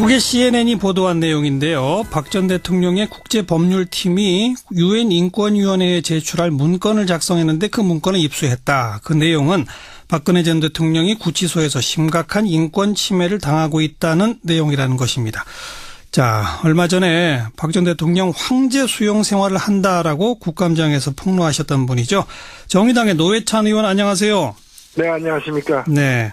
미국의 CNN이 보도한 내용인데요. 박 전 대통령의 국제법률팀이 유엔 인권위원회에 제출할 문건을 작성했는데 그 문건을 입수했다. 그 내용은 박근혜 전 대통령이 구치소에서 심각한 인권 침해를 당하고 있다는 내용이라는 것입니다. 자, 얼마 전에 박 전 대통령 황제 수용 생활을 한다라고 국감장에서 폭로하셨던 분이죠. 정의당의 노회찬 의원 안녕하세요. 네, 안녕하십니까. 네.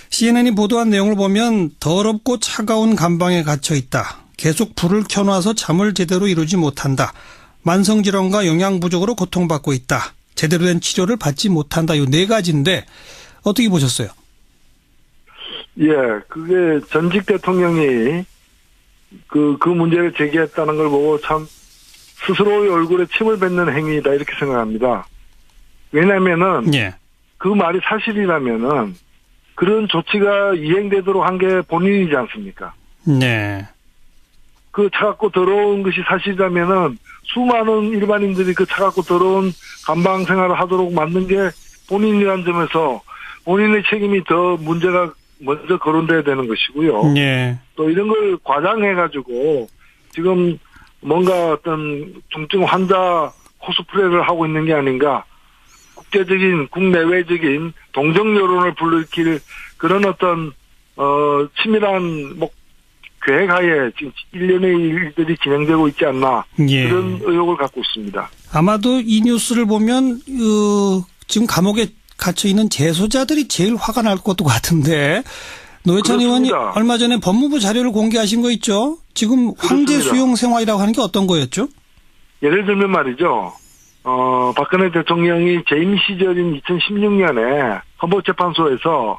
CNN이 보도한 내용을 보면 더럽고 차가운 감방에 갇혀 있다. 계속 불을 켜놔서 잠을 제대로 이루지 못한다. 만성질환과 영양 부족으로 고통받고 있다. 제대로 된 치료를 받지 못한다. 이 네 가지인데 어떻게 보셨어요? 예, 그게 전직 대통령이 그 문제를 제기했다는 걸 보고 참 스스로의 얼굴에 침을 뱉는 행위다 이렇게 생각합니다. 왜냐면은 그 말이 사실이라면은 그런 조치가 이행되도록 한 게 본인이지 않습니까? 네. 그 차갑고 더러운 것이 사실이라면은 수많은 일반인들이 그 차갑고 더러운 감방 생활을 하도록 만든 게 본인이라는 점에서 본인의 책임이 더 문제가 먼저 거론돼야 되는 것이고요. 네. 또 이런 걸 과장해가지고 지금 뭔가 어떤 중증 환자 코스프레를 하고 있는 게 아닌가. 국제적인 국내외적인 동정 여론을 불러일으킬 그런 어떤 치밀한 계획하에 지금 일련의 일들이 진행되고 있지 않나. 예. 그런 의혹을 갖고 있습니다. 아마도 이 뉴스를 보면 지금 감옥에 갇혀 있는 재소자들이 제일 화가 날 것도 같은데 노회찬 의원이 얼마 전에 법무부 자료를 공개하신 거 있죠? 지금 황제 그렇습니다. 수용 생활이라고 하는 게 어떤 거였죠? 예를 들면 말이죠. 박근혜 대통령이 재임 시절인 2016년에 헌법재판소에서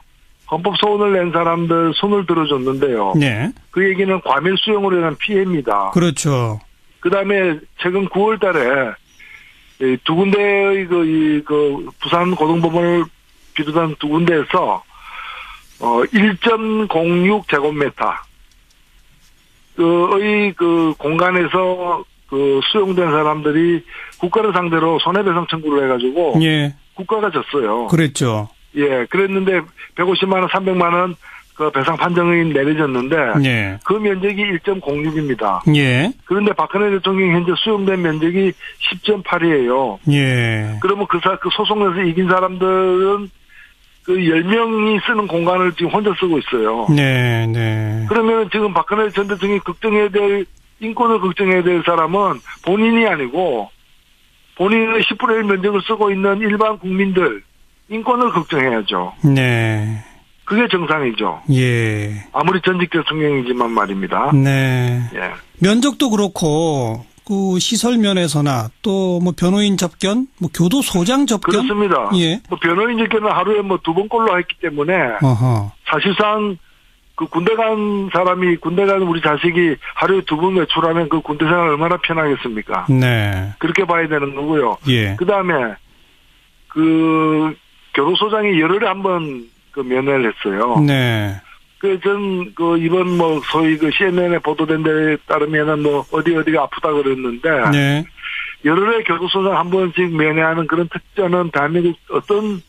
헌법소원을 낸 사람들 손을 들어줬는데요. 네. 그 얘기는 과밀 수용으로 인한 피해입니다. 그렇죠. 그 다음에 최근 9월 달에 두 군데의 부산 고등법원을 비롯한 두 군데에서 1.06 제곱미터 그 공간에서 수용된 사람들이 국가를 상대로 손해배상 청구를 해가지고 예. 국가가 졌어요. 그랬죠. 예, 그랬는데 150만 원, 300만 원 그 배상 판정이 내려졌는데 예. 그 면적이 1.06입니다. 예. 그런데 박근혜 대통령이 현재 수용된 면적이 10.8이에요. 예. 그러면 그 소송에서 이긴 사람들은 그 10명이 쓰는 공간을 지금 혼자 쓰고 있어요. 네, 네. 그러면 지금 박근혜 전 대통령이 걱정해야 될 인권을 걱정해야 될 사람은 본인이 아니고 본인의 10분의 1 면적을 쓰고 있는 일반 국민들 인권을 걱정해야죠. 네. 그게 정상이죠. 예. 아무리 전직 대통령이지만 말입니다. 네. 예. 면적도 그렇고 그 시설 면에서나 또 뭐 변호인 접견, 뭐 교도소장 접견 그렇습니다. 예. 뭐 변호인 접견은 하루에 뭐 2번꼴로 했기 때문에 어허. 사실상 그 군대 간 사람이 군대 간 우리 자식이 하루에 2번 외출하면 그 군대 생활 얼마나 편하겠습니까? 네. 그렇게 봐야 되는 거고요. 예. 그 다음에 그 교도소장이 열흘에 한 번 그 면회를 했어요. 네. 이번 소위 CNN에 보도된 데에 따르면은 어디가 아프다 그랬는데. 네. 열흘에 교도소장 한 번씩 면회하는 그런 특전은 대한민국 어떤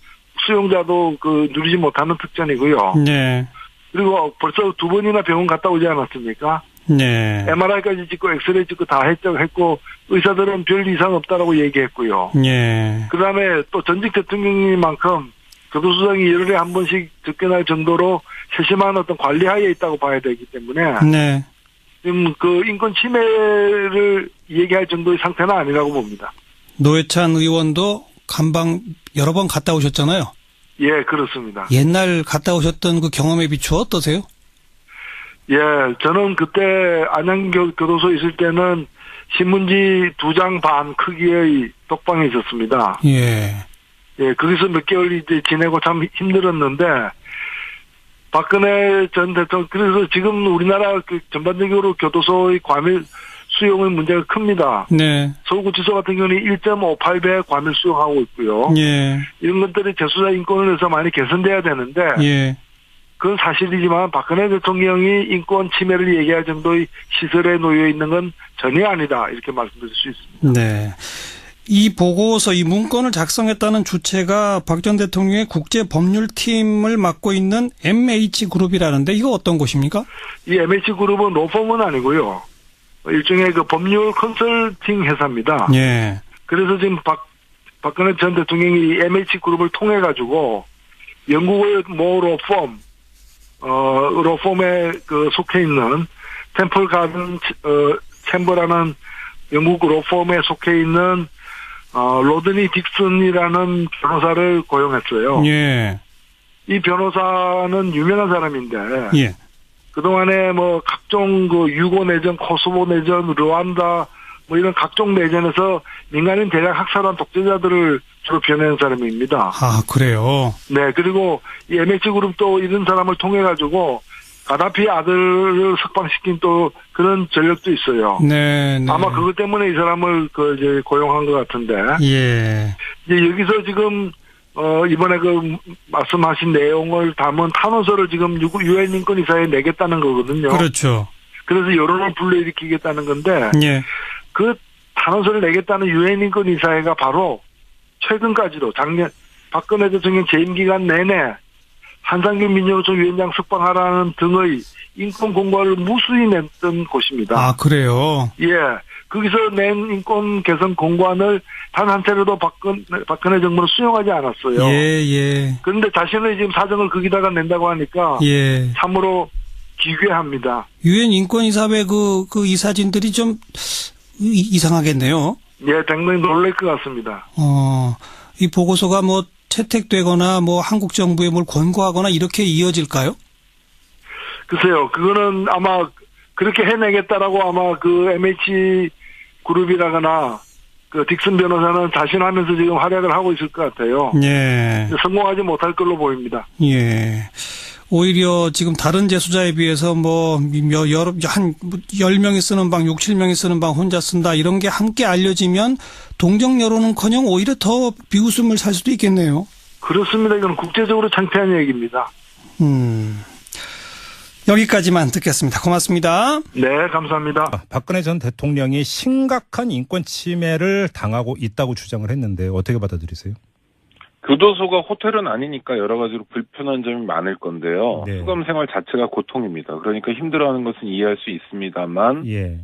수용자도 누리지 못하는 특전이고요. 네. 그리고 벌써 2번이나 병원 갔다 오지 않았습니까? 네. MRI까지 찍고 엑스레이 찍고 다 했고 의사들은 별 이상 없다라고 얘기했고요. 네. 그 다음에 또 전직 대통령님만큼 교도소장이 열흘에 한 번씩 접견할 정도로 세심한 어떤 관리하에 있다고 봐야 되기 때문에. 네. 지금 인권 침해를 얘기할 정도의 상태는 아니라고 봅니다. 노회찬 의원도 감방 여러 번 갔다 오셨잖아요. 예, 그렇습니다. 옛날 갔다 오셨던 그 경험에 비추어 어떠세요? 예, 저는 그때 안양교도소에 있을 때는 신문지 2장 반 크기의 독방에 있었습니다. 예. 예, 거기서 몇 개월 이제 지내고 참 힘들었는데, 박근혜 전 대통령, 그래서 지금 우리나라 전반적으로 교도소의 과밀 수용의 문제가 큽니다. 네. 서울구치소 같은 경우는 1.58배 과밀 수용하고 있고요. 예. 이런 것들이 재수자 인권을 위해서 많이 개선돼야 되는데, 예. 그건 사실이지만 박근혜 대통령이 인권 침해를 얘기할 정도의 시설에 놓여 있는 건 전혀 아니다. 이렇게 말씀드릴 수 있습니다. 네. 이 보고서, 이 문건을 작성했다는 주체가 박 전 대통령의 국제법률팀을 맡고 있는 MH그룹이라는데 이거 어떤 곳입니까? 이 MH그룹은 로펌은 아니고요. 일종의 그 법률 컨설팅 회사입니다. 예. 그래서 지금 박근혜 전 대통령이 이 MH그룹을 통해 가지고 영국의 모 로펌에 그 속해 있는 템플 가든 챔버라는 영국 로펌에 속해 있는 로드니 딕슨이라는 변호사를 고용했어요. 예. 이 변호사는 유명한 사람인데 예. 그동안에 뭐 각종 그 유고 내전, 코소보 내전, 르완다 뭐 이런 각종 내전에서 민간인 대량 학살한 독재자들을 주로 변호한 사람입니다. 아, 그래요? 네, 그리고 이 MH그룹도 이런 사람을 통해 가지고 가다피 아들을 석방시킨 또 그런 전력도 있어요. 네, 네. 아마 그것 때문에 이 사람을 이제 고용한 것 같은데. 예. 이제 여기서 지금 이번에 그 말씀하신 내용을 담은 탄원서를 지금 유엔 인권이사에 내겠다는 거거든요. 그렇죠. 그래서 여론을 불러일으키겠다는 건데 예. 그 탄원서를 내겠다는 유엔 인권이사회가 바로 최근까지도 작년 박근혜 대통령 재임 기간 내내 한상균 민주노총 위원장 석방하라는 등의 인권 공고를 무수히 냈던 곳입니다. 아, 그래요? 예. 거기서 낸 인권 개선 공고안을 단 한 차례도 박근혜 정부는 수용하지 않았어요. 예, 예. 그런데 자신의 지금 사정을 거기다가 낸다고 하니까 예. 참으로 기괴합니다. 유엔 인권이사회 그 이 사진들이 좀 이상하겠네요. 예, 당연히 놀랄 것 같습니다. 이 보고서가 뭐 채택되거나 뭐 한국 정부에 뭘 권고하거나 이렇게 이어질까요? 글쎄요, 그거는 아마 그렇게 해내겠다라고 아마 그 MH 그룹이라거나 그 딕슨 변호사는 자신하면서 지금 활약을 하고 있을 것 같아요. 예. 성공하지 못할 걸로 보입니다. 예. 오히려 지금 다른 재수자에 비해서 한 10명이 쓰는 방, 6, 7명이 쓰는 방 혼자 쓴다 이런 게 함께 알려지면 동정 여론은커녕 오히려 더 비웃음을 살 수도 있겠네요. 그렇습니다. 이건 국제적으로 창피한 얘기입니다. 여기까지만 듣겠습니다. 고맙습니다. 네, 감사합니다. 박근혜 전 대통령이 심각한 인권 침해를 당하고 있다고 주장을 했는데 어떻게 받아들이세요? 교도소가 호텔은 아니니까 여러 가지로 불편한 점이 많을 건데요. 네. 수감 생활 자체가 고통입니다. 그러니까 힘들어하는 것은 이해할 수 있습니다만 예.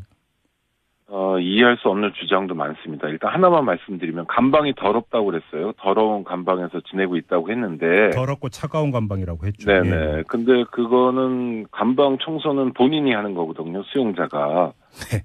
이해할 수 없는 주장도 많습니다. 일단 하나만 말씀드리면 감방이 더럽다고 그랬어요. 더러운 감방에서 지내고 있다고 했는데 더럽고 차가운 감방이라고 했죠. 네네. 예. 근데 그거는 감방 청소는 본인이 하는 거거든요. 수용자가. 네.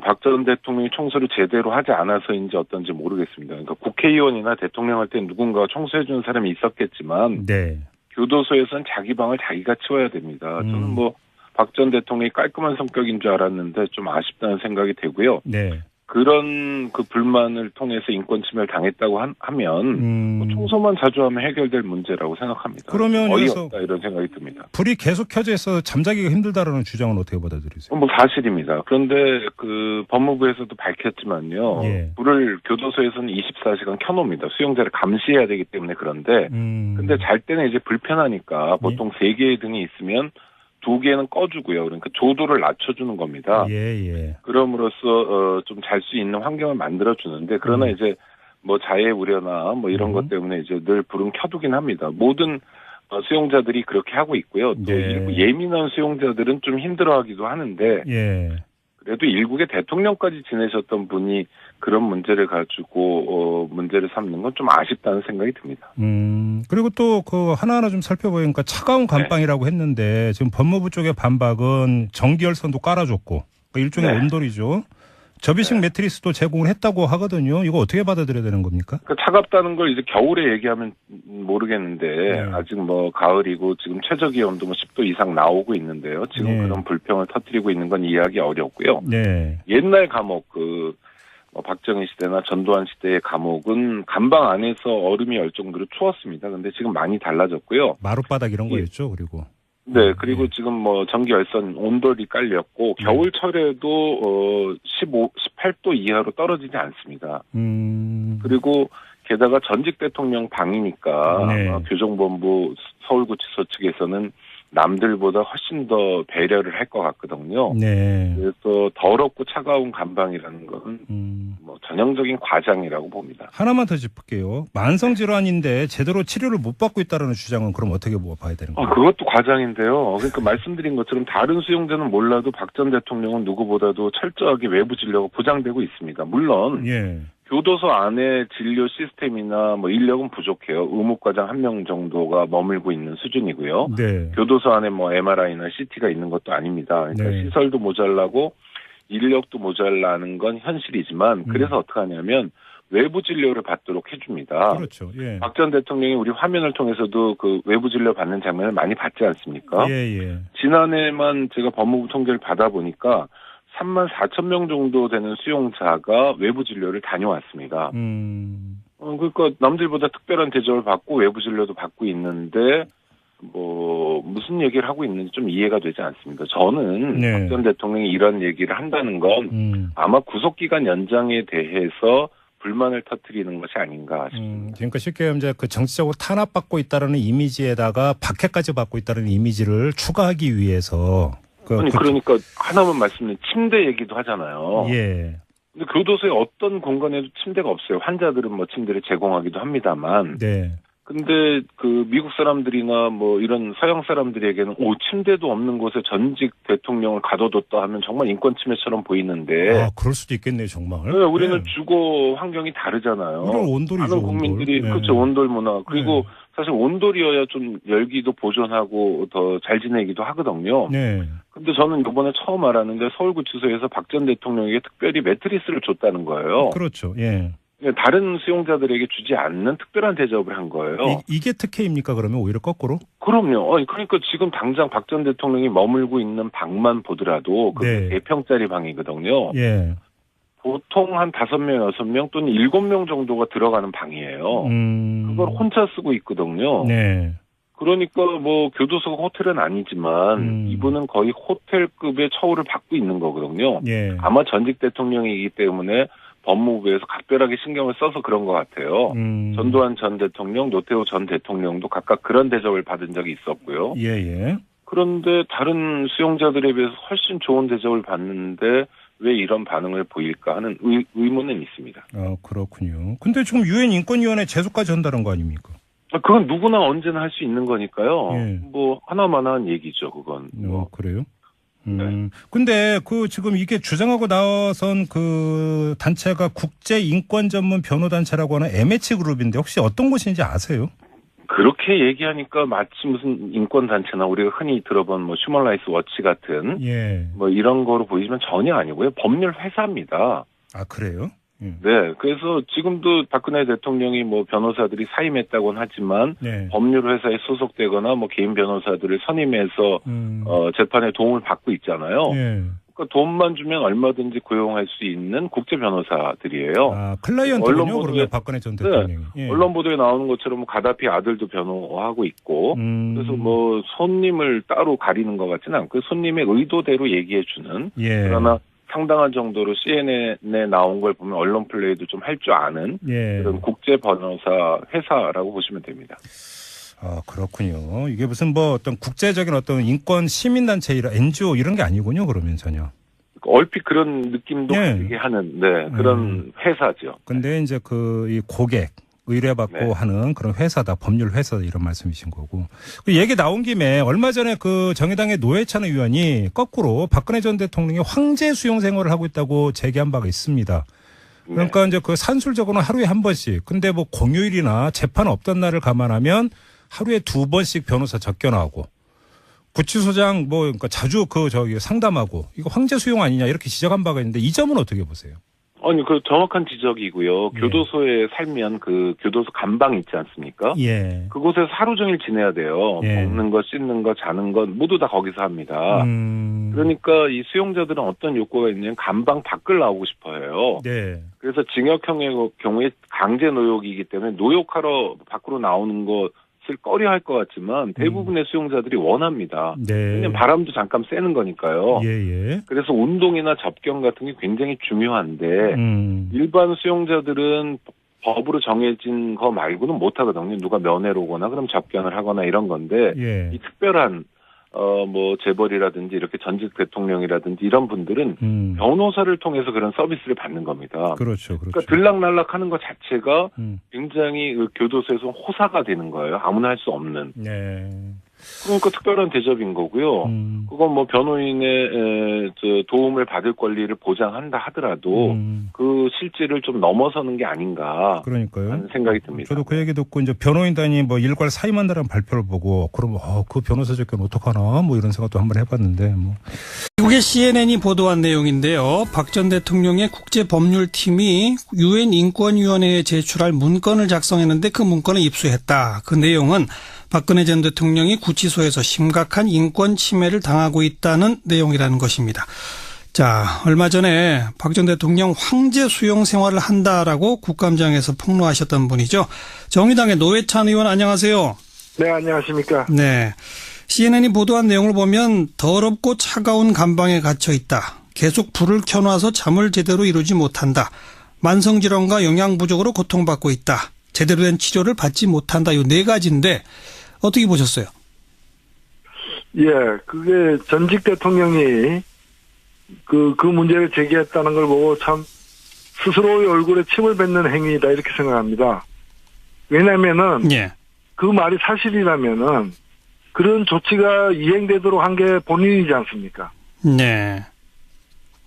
박 전 대통령이 청소를 제대로 하지 않아서인지 어떤지 모르겠습니다. 그러니까 국회의원이나 대통령 할 때 누군가 청소해주는 사람이 있었겠지만 네. 교도소에서는 자기 방을 자기가 치워야 됩니다. 저는 뭐 박 전 대통령이 깔끔한 성격인 줄 알았는데 좀 아쉽다는 생각이 되고요. 네. 그런 그 불만을 통해서 인권 침해를 당했다고 하면 뭐 청소만 자주 하면 해결될 문제라고 생각합니다. 그러면 어이없다 이런 생각이 듭니다. 불이 계속 켜져 있어 잠자기가 힘들다라는 주장은 어떻게 받아들이세요? 뭐 사실입니다. 그런데 그 법무부에서도 밝혔지만요. 예. 불을 교도소에서는 24시간 켜놓습니다. 수용자를 감시해야 되기 때문에 그런데 근데 잘 때는 이제 불편하니까 보통 3개의 등이 있으면 2개는 꺼주고요. 그러니까 조도를 낮춰주는 겁니다. 예. 그럼으로써 좀 잘 수 있는 환경을 만들어주는데 그러나 이제 뭐 자해 우려나 뭐 이런 것 때문에 이제 늘 불은 켜두긴 합니다. 모든 수용자들이 그렇게 하고 있고요. 또 일부 예민한 수용자들은 좀 힘들어하기도 하는데 예. 그래도 일국의 대통령까지 지내셨던 분이 그런 문제를 가지고 문제를 삼는 건 좀 아쉽다는 생각이 듭니다. 그리고 또 그 하나하나 좀 살펴보니까 차가운 감방이라고 했는데 지금 법무부 쪽의 반박은 전기열선도 깔아줬고 그러니까 일종의 온돌이죠. 접이식 매트리스도 제공을 했다고 하거든요. 이거 어떻게 받아들여야 되는 겁니까? 그러니까 차갑다는 걸 이제 겨울에 얘기하면 모르겠는데 아직 뭐 가을이고 지금 최저기온도 뭐 10도 이상 나오고 있는데요. 지금 그런 불평을 터뜨리고 있는 건 이해하기 어렵고요. 네. 옛날 감옥 박정희 시대나 전두환 시대의 감옥은 감방 안에서 얼음이 열 정도로 추웠습니다. 근데 지금 많이 달라졌고요. 마룻바닥 이런 거였죠. 그리고. 네, 그리고 지금 뭐 전기 열선 온돌이 깔렸고 겨울철에도 18도 이하로 떨어지지 않습니다. 그리고 게다가 전직 대통령 방이니까 교정본부 서울구치소 측에서는 남들보다 훨씬 더 배려를 할 것 같거든요. 네. 그래서 더럽고 차가운 감방이라는 건 뭐 전형적인 과장이라고 봅니다. 하나만 더 짚을게요. 만성질환인데 제대로 치료를 못 받고 있다는 주장은 그럼 어떻게 봐야 되는 거예요? 그것도 과장인데요. 그러니까 말씀드린 것처럼 다른 수용자는 몰라도 박 전 대통령은 누구보다도 철저하게 외부 진료가 보장되고 있습니다. 물론 예. 교도소 안에 진료 시스템이나 뭐 인력은 부족해요. 의무과장 1명 정도가 머물고 있는 수준이고요. 네. 교도소 안에 뭐 MRI나 CT가 있는 것도 아닙니다. 그러니까 네. 시설도 모자라고 인력도 모자라는 건 현실이지만 그래서 어떻게 하냐면 외부 진료를 받도록 해줍니다. 그렇죠. 예. 박 전 대통령이 우리 화면을 통해서도 그 외부 진료 받는 장면을 많이 봤지 않습니까? 예. 지난해만 제가 법무부 통계를 받아보니까 34,000명 정도 되는 수용자가 외부 진료를 다녀왔습니다. 그러니까 남들보다 특별한 대접을 받고 외부 진료도 받고 있는데 뭐 무슨 얘기를 하고 있는지 좀 이해가 되지 않습니다. 저는 네. 박 전 대통령이 이런 얘기를 한다는 건 아마 구속기간 연장에 대해서 불만을 터뜨리는 것이 아닌가 싶습니다. 그러니까 쉽게 이제 그 정치적으로 탄압받고 있다는 이미지에다가 박해까지 받고 있다는 이미지를 추가하기 위해서 그러니까 하나만 말씀드리면 침대 얘기도 하잖아요. 예. 근데 교도소에 어떤 공간에도 침대가 없어요. 환자들은 뭐 침대를 제공하기도 합니다만. 네. 근데 그 미국 사람들이나 뭐 이런 서양 사람들에게는 침대도 없는 곳에 전직 대통령을 가둬뒀다 하면 정말 인권 침해처럼 보이는데. 그럴 수도 있겠네요, 정말. 네, 우리는 주거 환경이 다르잖아요. 우리는 온돌이죠. 많은 국민들이 온돌. 그렇죠, 온돌 문화. 그리고 네. 사실 온돌이어야 좀 열기도 보존하고 더 잘 지내기도 하거든요. 네. 근데 저는 이번에 처음 알았는데 서울구치소에서 박 전 대통령에게 특별히 매트리스를 줬다는 거예요. 그렇죠. 예. 다른 수용자들에게 주지 않는 특별한 대접을 한 거예요. 이게 특혜입니까? 그러면 오히려 거꾸로? 그럼요. 그러니까 지금 당장 박 전 대통령이 머물고 있는 방만 보더라도 그게 네. 4평짜리 방이거든요. 예. 보통 한 5명, 6명 또는 7명 정도가 들어가는 방이에요. 그걸 혼자 쓰고 있거든요. 네. 그러니까 뭐 교도소가 호텔은 아니지만 이분은 거의 호텔급의 처우를 받고 있는 거거든요. 예. 아마 전직 대통령이기 때문에 법무부에서 각별하게 신경을 써서 그런 것 같아요. 전두환 전 대통령, 노태우 전 대통령도 각각 그런 대접을 받은 적이 있었고요. 예. 그런데 다른 수용자들에 비해서 훨씬 좋은 대접을 받는데 왜 이런 반응을 보일까 하는 의문은 있습니다. 그렇군요. 근데 지금 유엔 인권위원회 제소까지 한다는 거 아닙니까? 그건 누구나 언제나 할 수 있는 거니까요. 예. 뭐 하나만한 얘기죠, 그건. 그래요? 네. 근데 지금 이게 주장하고 나선 그 단체가 국제 인권 전문 변호 단체라고 하는 MH 그룹인데 혹시 어떤 곳인지 아세요? 그렇게 얘기하니까 마치 무슨 인권 단체나 우리가 흔히 들어본 뭐 휴먼 라이츠 워치 같은 예. 뭐 이런 거로 보이지만 전혀 아니고요. 법률 회사입니다. 그래요? 네. 그래서 지금도 박근혜 대통령이 뭐 변호사들이 사임했다고는 하지만 네. 법률 회사에 소속되거나 뭐 개인 변호사들을 선임해서 재판에 도움을 받고 있잖아요. 예. 그러니까 돈만 주면 얼마든지 고용할 수 있는 국제 변호사들이에요. 클라이언트군요. 그러면 박근혜 전 대통령이. 네. 언론 보도에 나오는 것처럼 가다피 아들도 변호하고 있고 그래서 뭐 손님을 따로 가리는 것 같지는 않고 손님의 의도대로 얘기해 주는 그러나 상당한 정도로 CNN에 나온 걸 보면 언론 플레이도 좀 할 줄 아는 그런 국제 변호사 회사라고 보시면 됩니다. 그렇군요. 이게 무슨 뭐 어떤 국제적인 어떤 인권 시민단체 이런 NGO 이런 게 아니군요. 그러면 전혀. 얼핏 그런 느낌도 가지게 하는 그런 회사죠. 근데 이제 이 고객 의뢰받고 하는 그런 회사다. 법률 회사 이런 말씀이신 거고. 그 얘기 나온 김에 얼마 전에 그 정의당의 노회찬 의원이 거꾸로 박근혜 전 대통령이 황제 수용 생활을 하고 있다고 제기한 바가 있습니다. 그러니까 이제 그 산술적으로는 하루에 한 번씩. 근데 뭐 공휴일이나 재판 없던 날을 감안하면 하루에 2번씩 변호사 접견하고 구치소장 그러니까 자주 상담하고 이거 황제 수용 아니냐 이렇게 지적한 바가 있는데 이 점은 어떻게 보세요? 그 정확한 지적이고요. 교도소에 살면 그 교도소 감방 있지 않습니까? 예. 그곳에서 하루 종일 지내야 돼요. 먹는 거, 씻는 거, 자는 거 모두 다 거기서 합니다. 그러니까 이 수용자들은 어떤 욕구가 있냐면 감방 밖을 나오고 싶어 해요. 네. 그래서 징역형의 경우에 강제 노역이기 때문에 노역하러 밖으로 나오는 것을 꺼려할 것 같지만 대부분의 수용자들이 원합니다. 왜냐하면 바람도 잠깐 쐬는 거니까요. 그래서 운동이나 접견 같은 게 굉장히 중요한데 일반 수용자들은 법으로 정해진 거 말고는 못 하거든요. 누가 면회로 오거나 그럼 접견을 하거나 이런 건데 이 특별한 뭐 재벌이라든지 이렇게 전직 대통령이라든지 이런 분들은 변호사를 통해서 그런 서비스를 받는 겁니다. 그렇죠. 그러니까 들락날락하는 것 자체가 굉장히 그 교도소에서 호사가 되는 거예요. 아무나 할 수 없는. 네. 그러니까 특별한 대접인 거고요. 그건 뭐 변호인의 도움을 받을 권리를 보장한다 하더라도 그 실질을 좀 넘어서는 게 아닌가. 그러니까요. 하는 생각이 듭니다. 저도 그 얘기 듣고 이제 변호인단이 뭐 일괄 사임한다는 발표를 보고 그럼 그 변호사 적견 어떡하나 뭐 이런 생각도 한번 해봤는데 뭐. 미국의 CNN이 보도한 내용인데요. 박 전 대통령의 국제법률팀이 유엔 인권위원회에 제출할 문건을 작성했는데 그 문건을 입수했다. 그 내용은 박근혜 전 대통령이 구치소에서 심각한 인권 침해를 당하고 있다는 내용이라는 것입니다. 자, 얼마 전에 박 전 대통령 황제 수용 생활을 한다라고 국감장에서 폭로하셨던 분이죠. 정의당의 노회찬 의원 안녕하세요. 네, 안녕하십니까. 네. CNN이 보도한 내용을 보면 더럽고 차가운 감방에 갇혀 있다. 계속 불을 켜놔서 잠을 제대로 이루지 못한다. 만성질환과 영양 부족으로 고통받고 있다. 제대로 된 치료를 받지 못한다. 이 네 가지인데 어떻게 보셨어요? 예, 그게 전직 대통령이 그 문제를 제기했다는 걸 보고 참 스스로의 얼굴에 침을 뱉는 행위이다 이렇게 생각합니다. 왜냐면은 예. 그 말이 사실이라면은 그런 조치가 이행되도록 한 게 본인이지 않습니까? 네.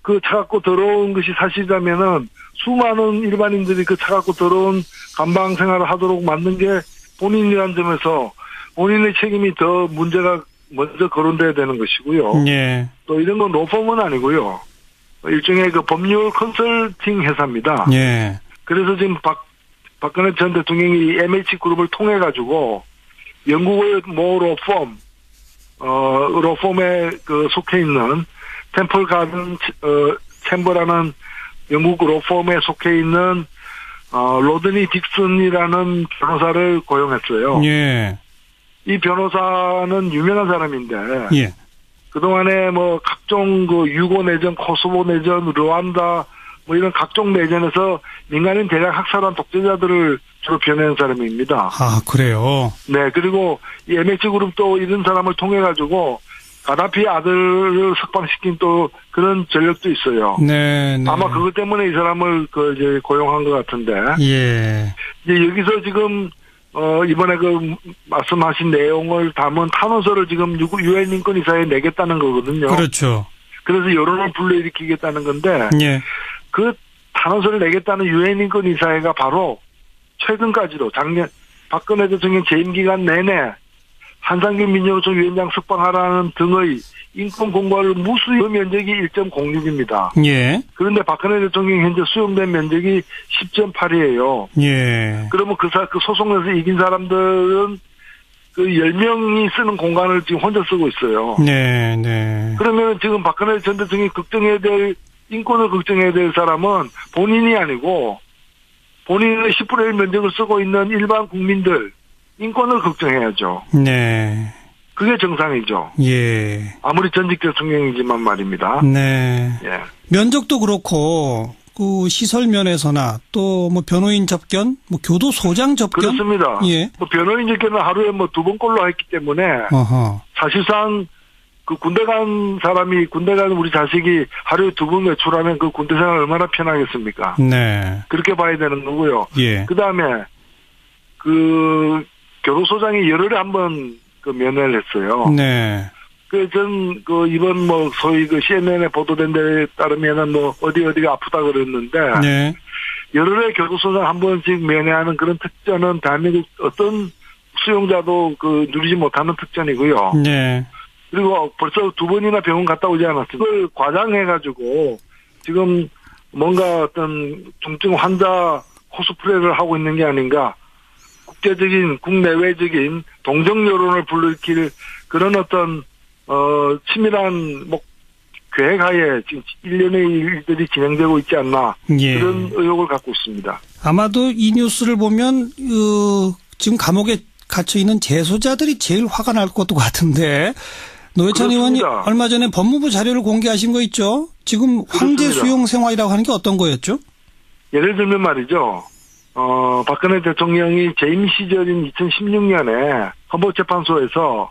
그 차갑고 더러운 것이 사실이라면은 수많은 일반인들이 그 차갑고 더러운 감방 생활을 하도록 만든 게 본인이라는 점에서 본인의 책임이 더 문제가 먼저 거론돼야 되는 것이고요. 예. 또 이런 건 로펌은 아니고요. 일종의 그 법률 컨설팅 회사입니다. 예. 그래서 지금 박근혜 전 대통령이 MH그룹을 통해 가지고 영국의 모 로펌에 그 속해 있는 템플 가든 챔버라는 영국 로펌에 속해 있는 로드니 딕슨이라는 변호사를 고용했어요. 예. 이 변호사는 유명한 사람인데 예. 그동안에 뭐 각종 그 유고 내전, 코소보 내전, 르완다 뭐 이런 각종 내전에서 민간인 대량 학살한 독재자들을 주로 변호한 사람입니다. 아, 그래요? 네, 그리고 이 MH그룹도 이런 사람을 통해 가지고 가다피 아들을 석방시킨 또 그런 전력도 있어요. 네, 네. 아마 그것 때문에 이 사람을 이제 고용한 것 같은데. 예. 이제 여기서 지금 이번에 그 말씀하신 내용을 담은 탄원서를 지금 유엔 인권이사에 내겠다는 거거든요. 그렇죠. 그래서 여론을 불러일으키겠다는 건데 예. 그 탄원서를 내겠다는 유엔 인권이사회가 바로 최근까지도 작년 박근혜 대통령 재임 기간 내내 한상균 민정수석 위원장 석방하라는 등의 인권 공고를 무수히 면적이 1.06입니다. 예. 그런데 박근혜 대통령이 현재 수용된 면적이 10.8이에요. 예. 그러면 그 소송에서 이긴 사람들은 그 10명이 쓰는 공간을 지금 혼자 쓰고 있어요. 네, 네. 그러면 지금 박근혜 전 대통령이 걱정해야 될, 인권을 걱정해야 될 사람은 본인이 아니고 본인의 10분의 1 면적을 쓰고 있는 일반 국민들, 인권을 걱정해야죠. 네. 그게 정상이죠. 예. 아무리 전직 대통령이지만 말입니다. 네. 예. 면적도 그렇고, 그 시설 면에서나 또 뭐 변호인 접견, 뭐 교도소장 접견. 그렇습니다. 예. 뭐 변호인 접견은 하루에 뭐 2번꼴로 했기 때문에 어허. 사실상 그 군대 간 사람이 군대 간 우리 자식이 하루에 2번 외출하면 그 군대 생활 얼마나 편하겠습니까? 네. 그렇게 봐야 되는 거고요. 예. 그 다음에 그 교도소장이 열흘에 한 번 그 면회를 했어요. 네. 이번 뭐 소위 그 CNN에 보도된 데 따르면은 뭐 어디가 아프다 그랬는데. 네. 열흘에 교도소장 한 번씩 면회하는 그런 특전은 대한민국 어떤 수용자도 누리지 못하는 특전이고요. 네. 그리고 벌써 2번이나 병원 갔다 오지 않았습니까? 그걸 과장해가지고 지금 뭔가 어떤 중증 환자 코스프레를 하고 있는 게 아닌가. 국제적인, 국내외적인 동정 여론을 불러일으킬 그런 어떤, 치밀한, 계획하에 지금 일련의 일들이 진행되고 있지 않나. 예. 그런 의혹을 갖고 있습니다. 아마도 이 뉴스를 보면, 지금 감옥에 갇혀있는 재소자들이 제일 화가 날 것도 같은데, 노회찬 의원이 얼마 전에 법무부 자료를 공개하신 거 있죠? 지금 황제 그렇습니다. 수용 생활이라고 하는 게 어떤 거였죠? 예를 들면 말이죠. 박근혜 대통령이 재임 시절인 2016년에 헌법재판소에서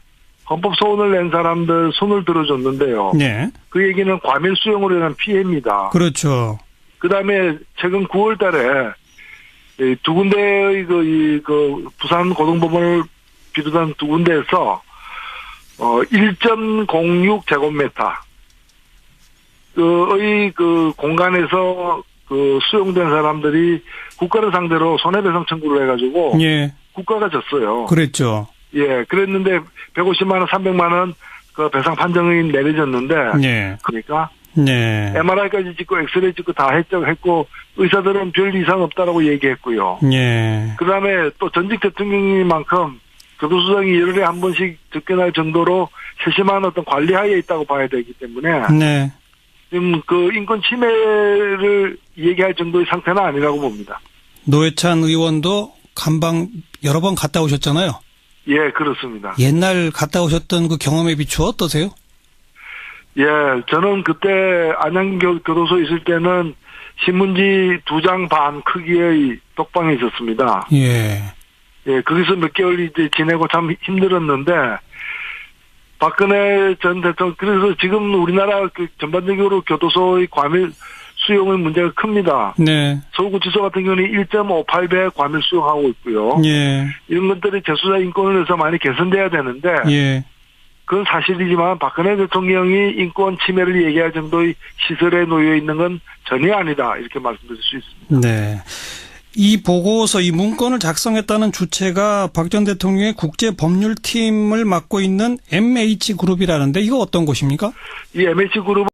헌법 소원을 낸 사람들 손을 들어줬는데요. 네. 그 얘기는 과밀 수용으로 인한 피해입니다. 그렇죠. 그다음에 최근 9월 달에 두 군데의 그 부산 고등법원을 비롯한 두 군데에서 1.06 제곱미터 의 그 공간에서 그 수용된 사람들이 국가를 상대로 손해배상 청구를 해가지고 예. 국가가 졌어요. 그랬죠. 예, 그랬는데 150만 원, 300만 원 그 배상 판정이 내려졌는데 예. 그러니까 네. MRI까지 찍고 엑스레이 찍고 다 했고 의사들은 별 이상 없다라고 얘기했고요. 예. 그다음에 또 전직 대통령이만큼 교도소장이 1월에 한 번씩 접견할 정도로 세심한 어떤 관리하에 있다고 봐야 되기 때문에 네. 지금 그 인권 침해를 얘기할 정도의 상태는 아니라고 봅니다. 노회찬 의원도 감방 여러 번 갔다 오셨잖아요. 예, 그렇습니다. 옛날 갔다 오셨던 그 경험에 비추어 어떠세요? 예, 저는 그때 안양교도소에 있을 때는 신문지 2장 반 크기의 독방에 있었습니다. 예. 예, 거기서 몇 개월 이제 지내고 참 힘들었는데, 박근혜 전 대통령, 그래서 지금 우리나라 그 전반적으로 교도소의 과밀 수용의 문제가 큽니다. 네. 서울구치소 같은 경우는 1.58배 과밀 수용하고 있고요. 예. 이런 것들이 재수자 인권을 위해서 많이 개선돼야 되는데, 예. 그건 사실이지만 박근혜 대통령이 인권 침해를 얘기할 정도의 시설에 놓여 있는 건 전혀 아니다. 이렇게 말씀드릴 수 있습니다. 네. 이 보고서, 이 문건을 작성했다는 주체가 박 전 대통령의 국제법률팀을 맡고 있는 MH그룹이라는데 이거 어떤 곳입니까? 이 MH그룹은